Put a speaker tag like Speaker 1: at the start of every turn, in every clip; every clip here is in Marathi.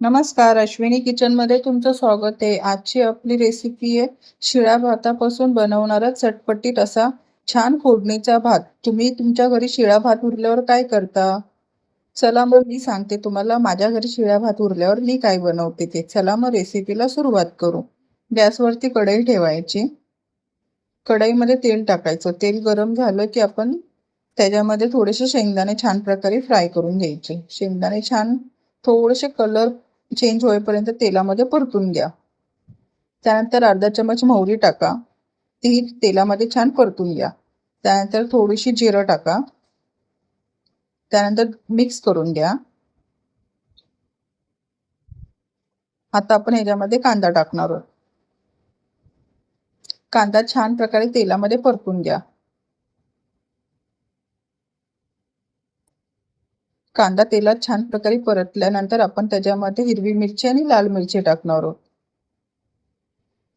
Speaker 1: नमस्कार, अश्विनी किचनमध्ये तुमचं स्वागत आहे. आजची आपली रेसिपी आहे शिळ्या भातापासून बनवणारा चटपटीत असा छान फोडणीचा भात. तुम्ही तुमच्या घरी शिळा भात उरल्यावर काय करता? चला मग मी सांगते तुम्हाला माझ्या घरी शिळा भात उरल्यावर मी काय बनवते ते. चला मग रेसिपीला सुरुवात करू. गॅसवरती कढई ठेवायची. कढईमध्ये तेल टाकायचं. तेल गरम झालं की आपण त्याच्यामध्ये थोडेसे शेंगदाणे छान प्रकारे फ्राय करून घ्यायचे. शेंगदाणे छान थोडेसे कलर चेंज होईपर्यंत तेलामध्ये परतून घ्या. त्यानंतर अर्धा चमच मोहरी टाका. ती तेलामध्ये छान परतून घ्या. त्यानंतर थोडीशी जिरं टाका. त्यानंतर मिक्स करून घ्या. आता आपण ह्याच्यामध्ये कांदा टाकणार आहोत. कांदा छान प्रकारे तेलामध्ये परतून घ्या. कांदा तेलात छान प्रकारे परतल्यानंतर आपण त्याच्यामध्ये हिरवी मिरची आणि लाल मिरची टाकणार आहोत.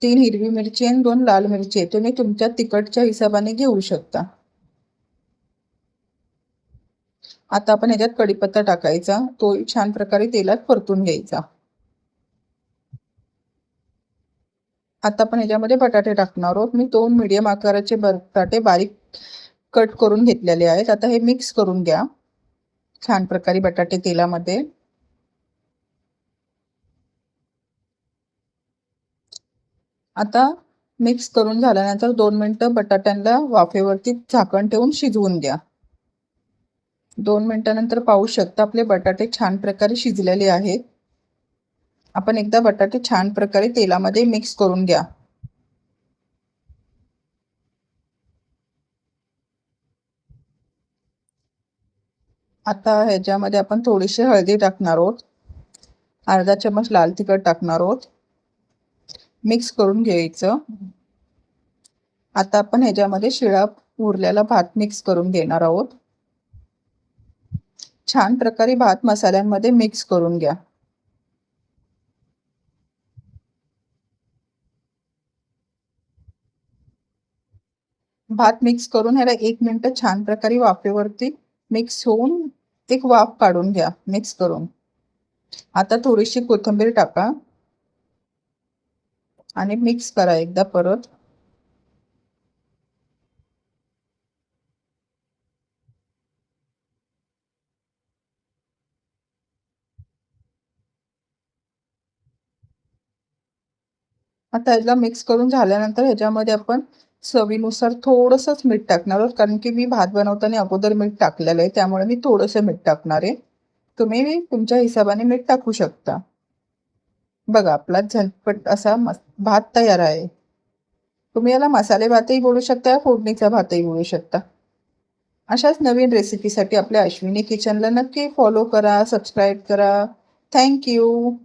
Speaker 1: 3 हिरवी मिरची आणि 2 लाल मिरची तुम्ही तुमच्या तिखटच्या हिशोबाने घेऊ शकता. आता आपण ह्याच्यात कढीपत्ता टाकायचा. तो छान प्रकारे तेलात परतून घ्यायचा. आता आपण ह्याच्यामध्ये बटाटे टाकणार आहोत. मी 2 मीडियम आकाराचे बटाटे बारीक कट करून घेतलेले आहेत. आता हे मिक्स करून घ्या छान प्रकारे बटाटे तेलामध्ये. आता मिक्स करून झाल्यानंतर 2 मिनिटं बटाट्यांना वाफेवरती झाकण ठेवून शिजवून द्या. 2 मिनिटानंतर पाहू शकता आपले बटाटे छान प्रकारे शिजलेले आहेत. आपण एकदा बटाटे छान प्रकारे तेलामध्ये मिक्स करून घ्या. आता ह्याच्यामध्ये आपण थोडीशी हळदी टाकणार आहोत. अर्धा चमच लाल तिखट टाकणार आहोत. मिक्स करून घ्यायचं. आता आपण ह्याच्यामध्ये शिळा उरलेला भात मिक्स करून घेणार आहोत. छान प्रकारे भात मसाल्यांमध्ये मिक्स करून घ्या. भात मिक्स करून ह्याला 1 मिनिट छान प्रकारे वाफेवरती मिक्स होऊन एक वाफ काढून घ्या मिक्स करून. आता थोडीशी कोथिंबीर टाका आणि मिक्स करा एकदा परत. आता याला मिक्स करून झाल्यानंतर ह्याच्यामध्ये आपण चवीनुसार थोडंसंच मीठ टाकणार आहोत. कारण की मी भात बनवताना अगोदर मीठ टाकलेलं आहे. त्यामुळे मी थोडंसं मीठ टाकणार आहे. तुम्ही तुमच्या हिशोबाने मीठ टाकू शकता. बघा आपला झटपट असा भात तयार आहे. तुम्ही याला मसाले भातही बोलू शकता, फोडणीचा भातही बोलू शकता. अशाच नवीन रेसिपीसाठी आपल्या अश्विनी किचनला नक्की फॉलो करा, सबस्क्राईब करा. Thank you.